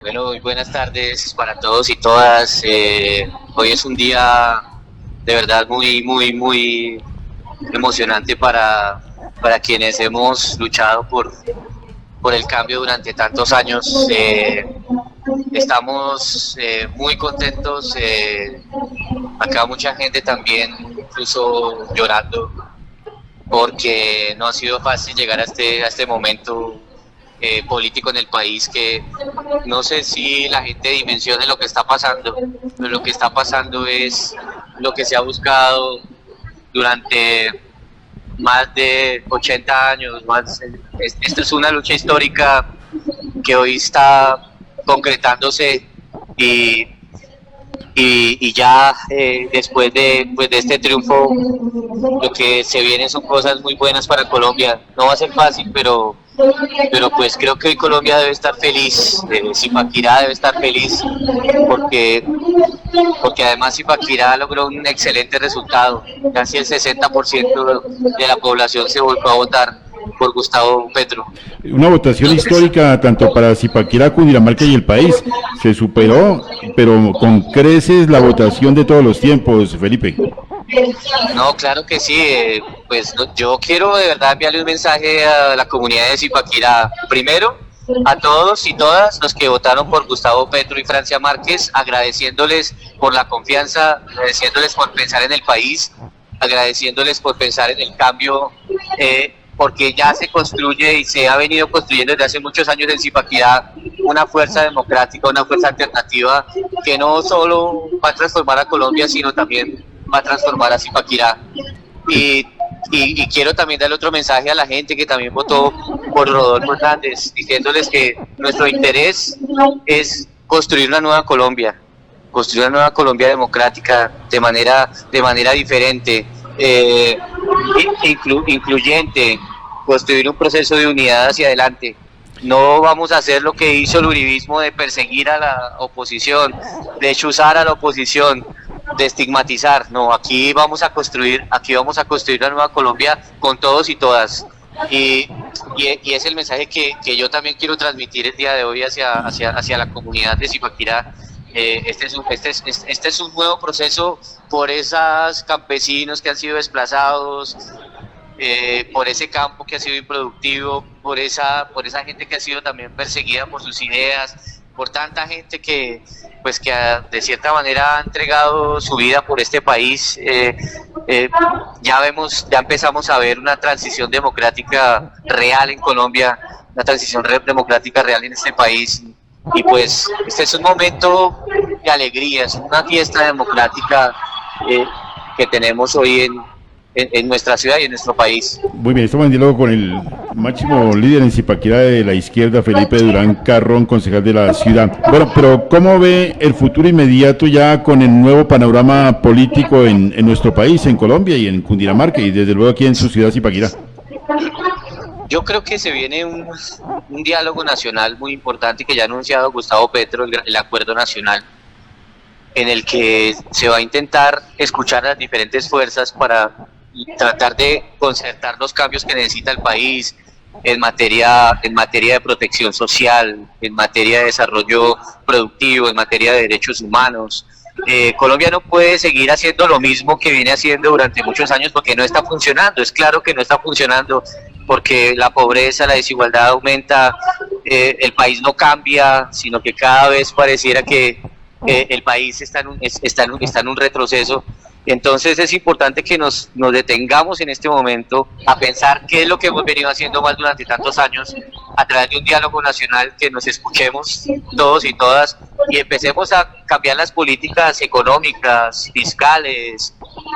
Bueno, muy buenas tardes para todos y todas. Hoy es un día de verdad muy emocionante para quienes hemos luchado por el cambio durante tantos años. Estamos muy contentos. Acá mucha gente también, incluso llorando, porque no ha sido fácil llegar a este momento político en el país, que no sé si la gente dimensione lo que está pasando, pero lo que está pasando es lo que se ha buscado durante más de 80 años. Esto es una lucha histórica que hoy está concretándose y, y ya después de este triunfo, lo que se viene son cosas muy buenas para Colombia. No va a ser fácil, pero pues creo que hoy Colombia debe estar feliz. Zipaquirá debe estar feliz porque además Zipaquirá logró un excelente resultado. Casi el 60% de la población se volvió a votar por Gustavo Petro. Una votación histórica tanto para Zipaquirá, Cundinamarca y el país. Se superó, pero con creces, la votación de todos los tiempos, Felipe. No, claro que sí. Pues yo quiero de verdad enviarle un mensaje a la comunidad de Zipaquirá. Primero, a todos y todas los que votaron por Gustavo Petro y Francia Márquez, agradeciéndoles por la confianza, agradeciéndoles por pensar en el país, agradeciéndoles por pensar en el cambio, porque ya se construye y se ha venido construyendo desde hace muchos años en Zipaquirá una fuerza democrática, una fuerza alternativa que no solo va a transformar a Colombia, sino también va a transformar a Zipaquirá. Y quiero también darle otro mensaje a la gente que también votó por Rodolfo Hernández, diciéndoles que nuestro interés es construir una nueva Colombia democrática de manera diferente, incluyente, construir un proceso de unidad hacia adelante. No vamos a hacer lo que hizo el uribismo de perseguir a la oposición, de chuzar a la oposición, de estigmatizar. No, aquí vamos a construir una nueva Colombia con todos y todas. Y es el mensaje que yo también quiero transmitir el día de hoy hacia la comunidad de Zipaquirá. Este es un nuevo proceso por esos campesinos que han sido desplazados, por ese campo que ha sido improductivo, por esa gente que ha sido también perseguida por sus ideas, por tanta gente que de cierta manera ha entregado su vida por este país. Ya empezamos a ver una transición democrática real en Colombia, una transición democrática real en este país. Y pues este es un momento de alegría, es una fiesta democrática que tenemos hoy en nuestra ciudad y en nuestro país. Muy bien, estamos en diálogo con el máximo líder en Zipaquirá de la izquierda, Felipe Durán Carrón, concejal de la ciudad. Bueno, pero ¿cómo ve el futuro inmediato ya con el nuevo panorama político en nuestro país, en Colombia y en Cundinamarca y desde luego aquí en su ciudad, Zipaquirá? Yo creo que se viene un diálogo nacional muy importante que ya ha anunciado Gustavo Petro, el acuerdo nacional, en el que se va a intentar escuchar a las diferentes fuerzas para tratar de concertar los cambios que necesita el país en materia de protección social, en materia de desarrollo productivo, en materia de derechos humanos. Colombia no puede seguir haciendo lo mismo que viene haciendo durante muchos años porque no está funcionando. Es claro que no está funcionando porque la pobreza, la desigualdad aumenta, el país no cambia, sino que cada vez pareciera que el país está en un retroceso. Entonces es importante que nos detengamos en este momento a pensar qué es lo que hemos venido haciendo mal durante tantos años a través de un diálogo nacional, que nos escuchemos todos y todas y empecemos a cambiar las políticas económicas, fiscales,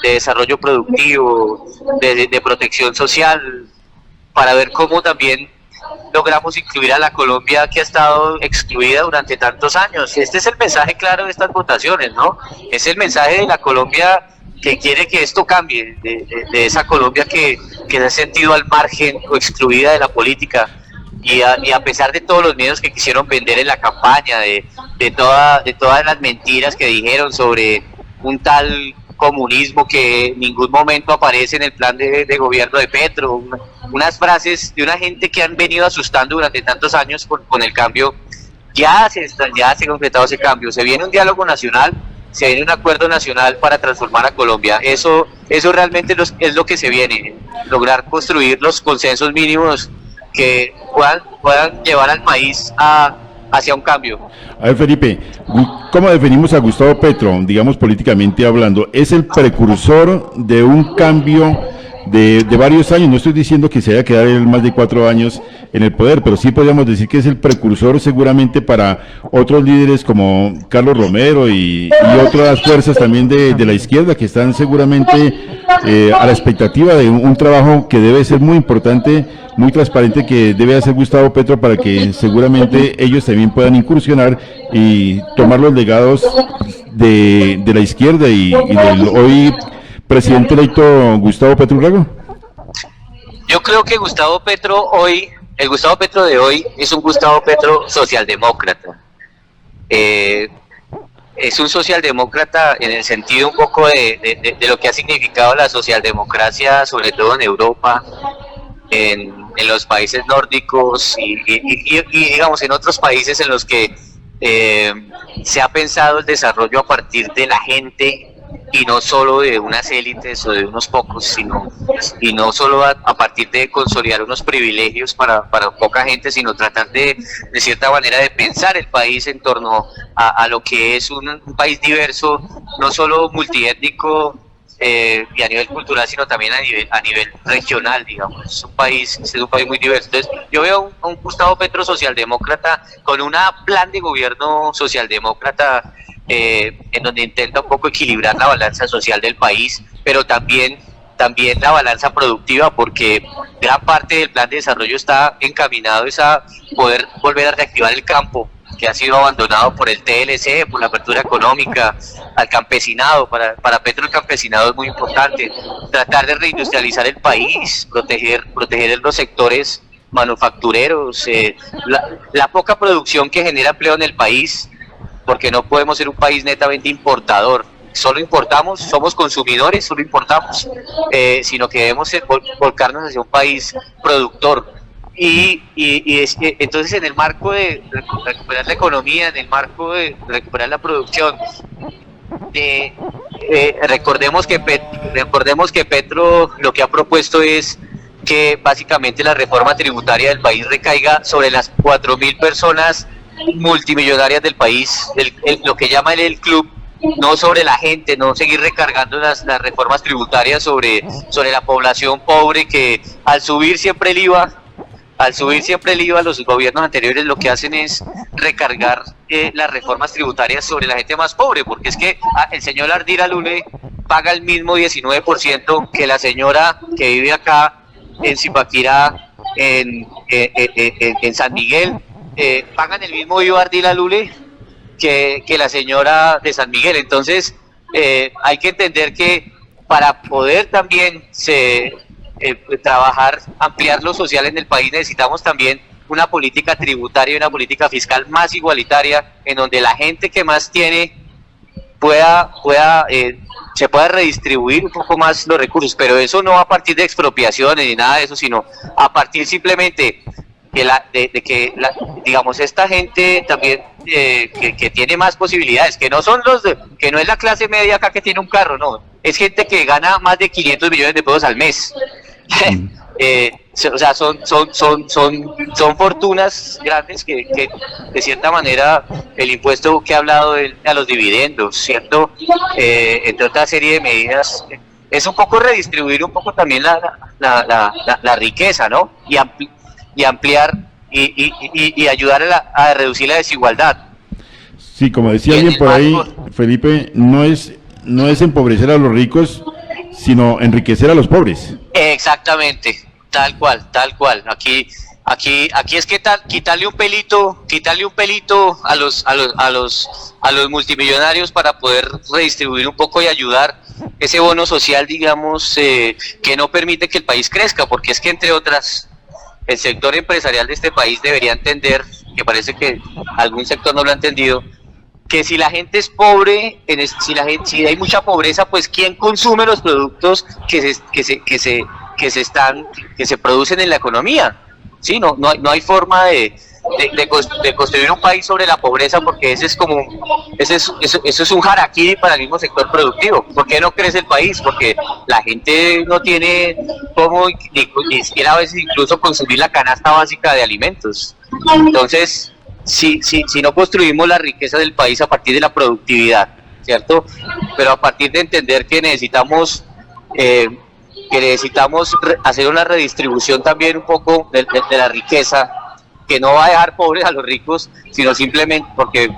de desarrollo productivo, de protección social, para ver cómo también logramos incluir a la Colombia que ha estado excluida durante tantos años. Este es el mensaje claro de estas votaciones, ¿no? Es el mensaje de la Colombia que quiere que esto cambie, de esa Colombia que se ha sentido al margen o excluida de la política. Y a pesar de todos los miedos que quisieron vender en la campaña, de todas las mentiras que dijeron sobre un tal comunismo que en ningún momento aparece en el plan de gobierno de Petro, unas frases de una gente que han venido asustando durante tantos años con el cambio, ya se ha concretado ese cambio. Se viene un diálogo nacional, se viene un acuerdo nacional para transformar a Colombia. Eso realmente es lo que se viene, lograr construir los consensos mínimos que puedan llevar al país hacia un cambio. A ver, Felipe, ¿cómo definimos a Gustavo Petro, digamos políticamente hablando? ¿Es el precursor de un cambio de varios años? No estoy diciendo que se haya quedado más de 4 años en el poder, pero sí podríamos decir que es el precursor seguramente para otros líderes como Carlos Romero y otras fuerzas también de la izquierda que están seguramente a la expectativa de un trabajo que debe ser muy importante, muy transparente, que debe hacer Gustavo Petro para que seguramente ellos también puedan incursionar y tomar los legados de la izquierda y del hoy presidente electo Gustavo Petro Urrego. Yo creo que el Gustavo Petro de hoy es un Gustavo Petro socialdemócrata. Es un socialdemócrata en el sentido un poco de lo que ha significado la socialdemocracia, sobre todo en Europa, en los países nórdicos y digamos en otros países en los que se ha pensado el desarrollo a partir de la gente y no solo de unas élites o de unos pocos, y no solo a partir de consolidar unos privilegios para poca gente, sino tratar de cierta manera de pensar el país en torno a lo que es un país diverso, no solo multiétnico y a nivel cultural, sino también a nivel regional, digamos. Es un país muy diverso. Entonces, yo veo un Gustavo Petro socialdemócrata con un plan de gobierno socialdemócrata en donde intenta un poco equilibrar la balanza social del país, pero también la balanza productiva, porque gran parte del plan de desarrollo está encaminado a poder volver a reactivar el campo, que ha sido abandonado por el TLC, por la apertura económica, al campesinado. Para Petro el campesinado es muy importante, tratar de reindustrializar el país, proteger los sectores manufactureros, la poca producción que genera empleo en el país, porque no podemos ser un país netamente importador. Solo importamos, somos consumidores, solo importamos, sino que debemos volcarnos hacia un país productor. Y entonces, en el marco de recuperar la economía, en el marco de recuperar la producción, recordemos que Petro lo que ha propuesto es que básicamente la reforma tributaria del país recaiga sobre las 4.000 personas multimillonarias del país, lo que llama el club, no sobre la gente, no seguir recargando las reformas tributarias sobre la población pobre, que al subir siempre el IVA, los gobiernos anteriores lo que hacen es recargar las reformas tributarias sobre la gente más pobre, porque es que el señor Ardila Lule paga el mismo 19% que la señora que vive acá en Zipaquirá, en San Miguel. Pagan el mismo IVA Ardila Lule que la señora de San Miguel. Entonces hay que entender que para poder también trabajar, ampliar lo social en el país, necesitamos también una política tributaria y una política fiscal más igualitaria, en donde la gente que más tiene se pueda redistribuir un poco más los recursos, pero eso no a partir de expropiaciones ni nada de eso, sino a partir simplemente digamos, esta gente también que tiene más posibilidades, que no son que no es la clase media acá que tiene un carro, no, es gente que gana más de 500 millones de pesos al mes. O sea, son fortunas grandes que de cierta manera el impuesto que ha hablado a los dividendos, ¿cierto? Entre otra serie de medidas, es un poco redistribuir un poco también la riqueza, ¿no? Y ampliar y ayudar a reducir la desigualdad. Sí, como decía alguien por ahí, Felipe, no es empobrecer a los ricos, sino enriquecer a los pobres. Exactamente, tal cual. Aquí es que quitarle un pelito a los multimillonarios para poder redistribuir un poco y ayudar ese bono social, digamos, que no permite que el país crezca, porque es que, entre otras, el sector empresarial de este país debería entender, que parece que algún sector no lo ha entendido, que si la gente es pobre, si hay mucha pobreza, pues ¿quién consume los productos que se producen en la economía? Sí, no hay forma de de construir un país sobre la pobreza, porque eso es un harakiri para el mismo sector productivo. ¿Por qué no crece el país? Porque la gente no tiene cómo ni siquiera a veces incluso consumir la canasta básica de alimentos. Entonces, si no construimos la riqueza del país a partir de la productividad, ¿cierto? Pero a partir de entender que necesitamos hacer una redistribución también un poco de la riqueza, que no va a dejar pobres a los ricos, sino simplemente porque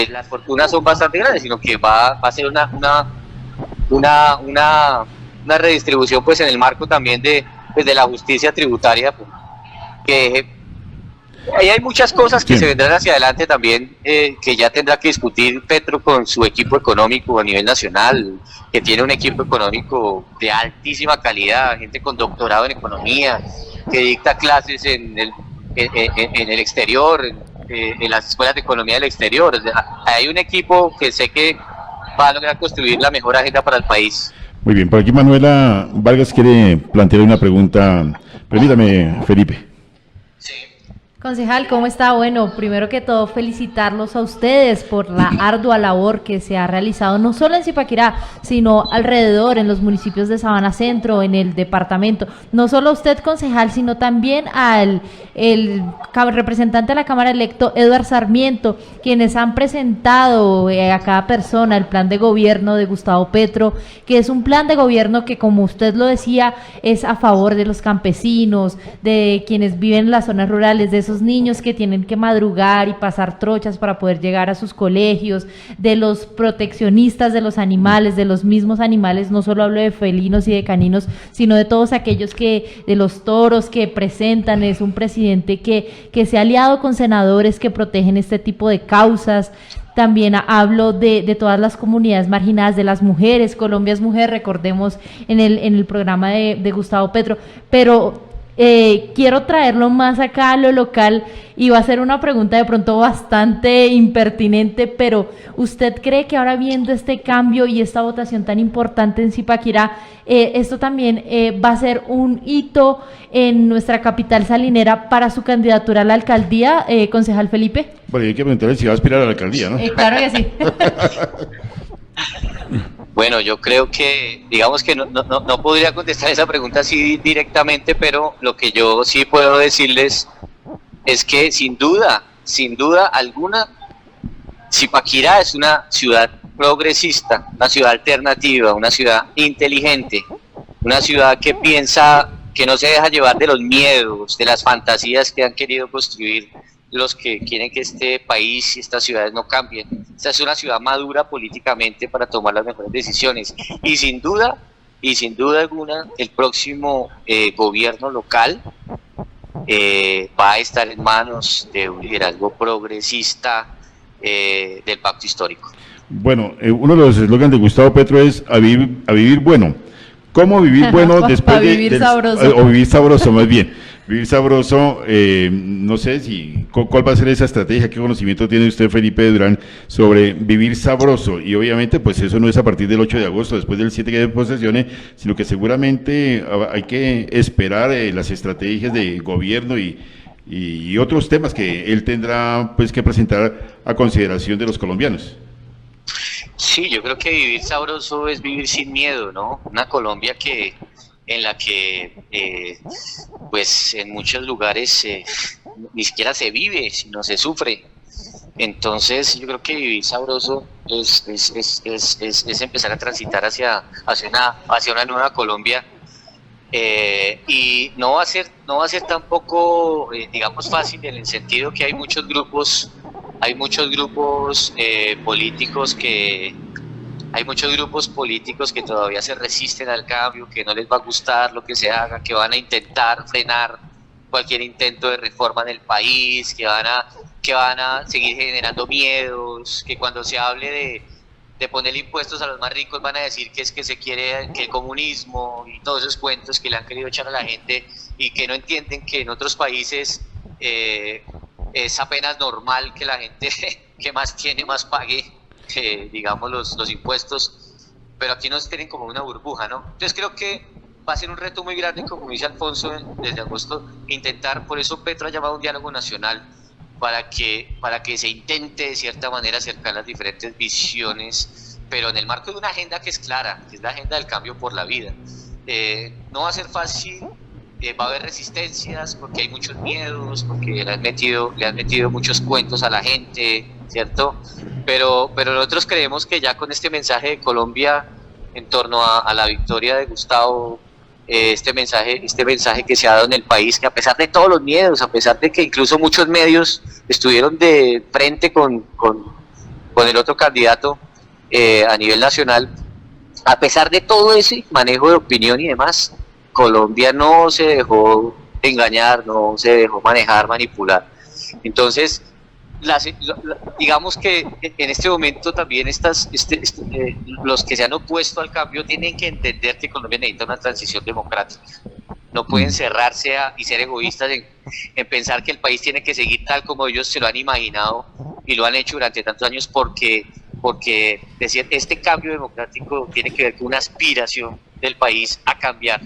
las fortunas son bastante grandes, sino que va a ser una redistribución pues en el marco también de la justicia tributaria, pues, que ahí hay muchas cosas que se vendrán hacia adelante también, que ya tendrá que discutir Petro con su equipo económico a nivel nacional, que tiene un equipo económico de altísima calidad, gente con doctorado en economía, que dicta clases en el exterior, en las escuelas de economía del exterior. O sea, hay un equipo que sé que va a lograr construir la mejor agenda para el país. Muy bien, por aquí Manuela Vargas quiere plantear una pregunta. Permítame, Felipe. Concejal, ¿cómo está? Bueno, primero que todo, felicitarlos a ustedes por la ardua labor que se ha realizado, no solo en Zipaquirá, sino alrededor, en los municipios de Sabana Centro, en el departamento. No solo a usted, concejal, sino también al representante de la Cámara electo, Eduard Sarmiento, quienes han presentado a cada persona el plan de gobierno de Gustavo Petro, que es un plan de gobierno que, como usted lo decía, es a favor de los campesinos, de quienes viven en las zonas rurales, de esos niños que tienen que madrugar y pasar trochas para poder llegar a sus colegios, de los proteccionistas de los animales, de los mismos animales, no solo hablo de felinos y de caninos, sino de todos aquellos de los toros que presentan. Es un presidente que se ha aliado con senadores que protegen este tipo de causas. También hablo de todas las comunidades marginadas, de las mujeres. Colombia es mujer, recordemos en el programa de Gustavo Petro, pero quiero traerlo más acá a lo local y va a ser una pregunta de pronto bastante impertinente, pero ¿usted cree que ahora, viendo este cambio y esta votación tan importante en Zipaquirá, esto también va a ser un hito en nuestra capital salinera para su candidatura a la alcaldía, concejal Felipe? Bueno, hay que preguntarle si va a aspirar a la alcaldía, ¿no? Claro que sí. Bueno, yo creo que, digamos que no podría contestar esa pregunta así directamente, pero lo que yo sí puedo decirles es que sin duda alguna, Zipaquirá es una ciudad progresista, una ciudad alternativa, una ciudad inteligente, una ciudad que piensa, que no se deja llevar de los miedos, de las fantasías que han querido construir los que quieren que este país y estas ciudades no cambien. Esta es una ciudad madura políticamente para tomar las mejores decisiones, y sin duda alguna el próximo gobierno local va a estar en manos de un liderazgo progresista del pacto histórico. Bueno, uno de los eslogans de Gustavo Petro es a vivir bueno. ¿Cómo vivir bueno después de vivir sabroso? O vivir sabroso, más bien. Vivir sabroso, no sé cuál va a ser esa estrategia, qué conocimiento tiene usted, Felipe Durán, sobre vivir sabroso. Y obviamente, pues eso no es a partir del 8 de agosto, después del 7 que posesione, sino que seguramente hay que esperar las estrategias de gobierno y otros temas que él tendrá pues que presentar a consideración de los colombianos. Sí, yo creo que vivir sabroso es vivir sin miedo, ¿no? Una Colombia en la que pues en muchos lugares ni siquiera se vive, sino se sufre. Entonces yo creo que vivir sabroso es empezar a transitar hacia una nueva Colombia, y no va a ser tampoco digamos fácil, en el sentido que hay muchos grupos políticos que todavía se resisten al cambio, que no les va a gustar lo que se haga, que van a intentar frenar cualquier intento de reforma en el país, que van a seguir generando miedos, que cuando se hable de poner impuestos a los más ricos van a decir que es que se quiere que el comunismo y todos esos cuentos que le han querido echar a la gente, y que no entienden que en otros países es apenas normal que la gente que más tiene más pague digamos los impuestos, pero aquí nos tienen como una burbuja, ¿no? Entonces creo que va a ser un reto muy grande, como dice Alfonso, desde agosto, intentar. Por eso Petro ha llamado a un diálogo nacional, para que se intente de cierta manera acercar las diferentes visiones, pero en el marco de una agenda que es clara, que es la agenda del cambio por la vida. No va a ser fácil, va a haber resistencias porque hay muchos miedos, porque le han metido muchos cuentos a la gente, ¿cierto? Pero nosotros creemos que ya con este mensaje de Colombia en torno a la victoria de Gustavo, este mensaje que se ha dado en el país, que a pesar de todos los miedos, a pesar de que incluso muchos medios estuvieron de frente con el otro candidato a nivel nacional, a pesar de todo ese manejo de opinión y demás, Colombia no se dejó engañar, no se dejó manejar, manipular. Entonces, digamos que en este momento también los que se han opuesto al cambio tienen que entender que Colombia necesita una transición democrática. No pueden cerrarse y ser egoístas en pensar que el país tiene que seguir tal como ellos se lo han imaginado y lo han hecho durante tantos años, porque decir, este cambio democrático tiene que ver con una aspiración del país a cambiar,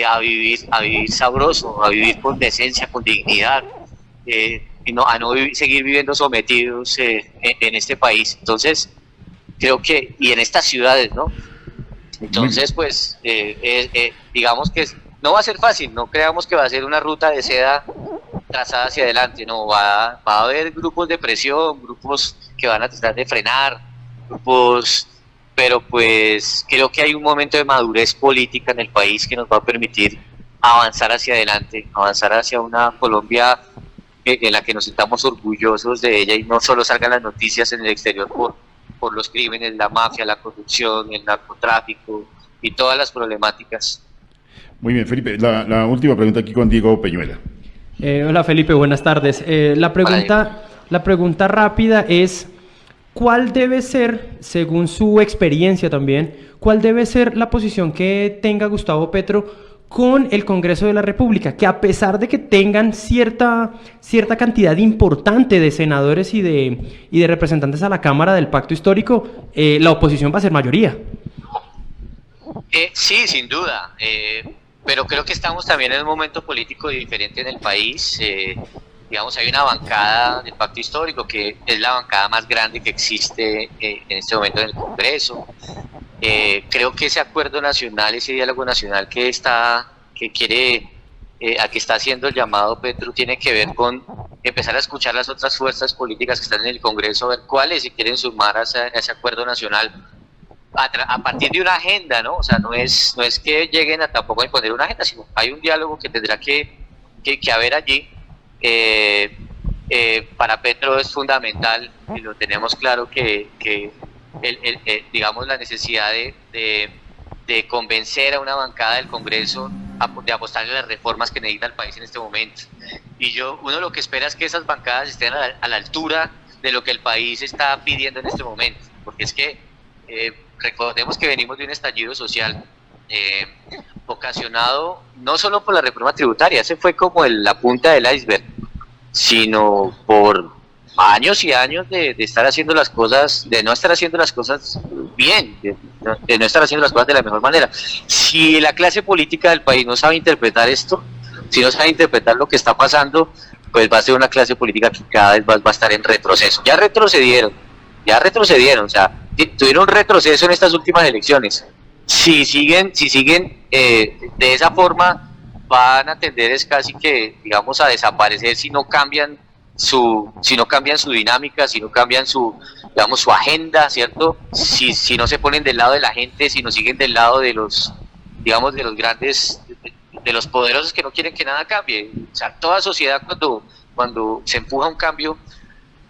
a vivir sabroso, a vivir con decencia, con dignidad, a no seguir viviendo sometidos en este país. Entonces, creo que, y en estas ciudades, ¿no? Entonces, pues, digamos que no va a ser fácil, no creamos que va a ser una ruta de seda trazada hacia adelante, no, va a haber grupos de presión, grupos que van a tratar de frenar, pero pues creo que hay un momento de madurez política en el país que nos va a permitir avanzar hacia adelante, avanzar hacia una Colombia en la que nos sintamos orgullosos de ella y no solo salgan las noticias en el exterior por los crímenes, la mafia, la corrupción, el narcotráfico y todas las problemáticas. Muy bien, Felipe, la última pregunta aquí con Diego Peñuela. Hola Felipe, buenas tardes. La pregunta rápida es, ¿cuál debe ser, según su experiencia también, cuál debe ser la posición que tenga Gustavo Petro con el Congreso de la República? Que a pesar de que tengan cierta cantidad importante de senadores y de representantes a la Cámara del Pacto Histórico, la oposición va a ser mayoría. Sí, sin duda. Pero creo que estamos también en un momento político diferente en el país. Digamos, hay una bancada del Pacto Histórico que es la bancada más grande que existe en este momento en el Congreso. Creo que ese acuerdo nacional, ese diálogo nacional al que está haciendo el llamado Petro, tiene que ver con empezar a escuchar las otras fuerzas políticas que están en el Congreso, a ver cuáles se quieren sumar a ese acuerdo nacional a partir de una agenda, ¿no? O sea, no es que lleguen tampoco a imponer una agenda, sino hay un diálogo que tendrá que haber allí. Para Petro es fundamental, y lo tenemos claro, que digamos, la necesidad de convencer a una bancada del Congreso de apostarle a las reformas que necesita el país en este momento. Y uno lo que espera es que esas bancadas estén a la altura de lo que el país está pidiendo en este momento, porque es que recordemos que venimos de un estallido social ocasionado no solo por la reforma tributaria, ese fue como la punta del iceberg, sino por años y años de estar haciendo las cosas, de no estar haciendo las cosas bien, de no estar haciendo las cosas de la mejor manera. Si la clase política del país no sabe interpretar esto, si no sabe interpretar lo que está pasando, pues va a ser una clase política que cada vez va a estar en retroceso. Ya retrocedieron, o sea, tuvieron un retroceso en estas últimas elecciones. Si siguen de esa forma, van a tender casi que, digamos, a desaparecer si no cambian su dinámica, si no cambian su agenda, ¿cierto? Si no se ponen del lado de la gente, si no siguen del lado de los grandes, de los poderosos que no quieren que nada cambie. O sea, toda sociedad cuando se empuja un cambio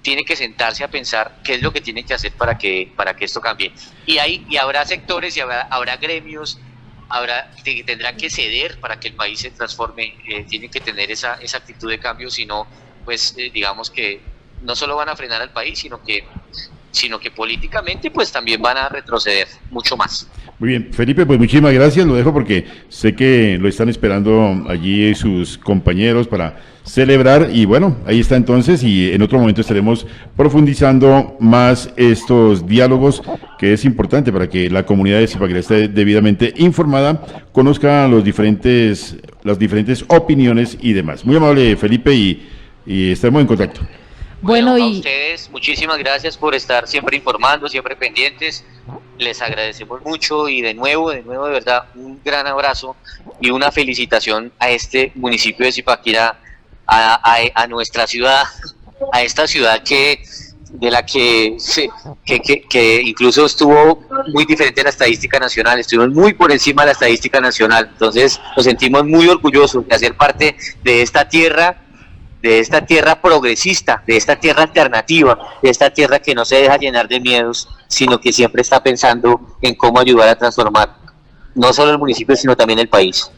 tiene que sentarse a pensar qué es lo que tiene que hacer para que esto cambie. Y habrá sectores y habrá gremios, que tendrán que ceder para que el país se transforme, tienen que tener esa actitud de cambio, sino pues digamos que no solo van a frenar al país, sino que políticamente pues también van a retroceder mucho más. Muy bien, Felipe, pues muchísimas gracias, lo dejo porque sé que lo están esperando allí sus compañeros para celebrar, y bueno, ahí está entonces, y en otro momento estaremos profundizando más estos diálogos, que es importante para que la comunidad de Zipaquirá esté debidamente informada, conozca las diferentes opiniones y demás. Muy amable, Felipe, y y estemos en contacto. Bueno, A y ustedes, muchísimas gracias por estar siempre informando, siempre pendientes. Les agradecemos mucho y de nuevo, de verdad, un gran abrazo y una felicitación a este municipio de Zipaquirá, a nuestra ciudad, a esta ciudad que incluso estuvo muy diferente a la estadística nacional, estuvimos muy por encima de la estadística nacional. Entonces nos sentimos muy orgullosos de hacer parte de esta tierra progresista, de esta tierra alternativa, de esta tierra que no se deja llenar de miedos, sino que siempre está pensando en cómo ayudar a transformar no solo el municipio, sino también el país.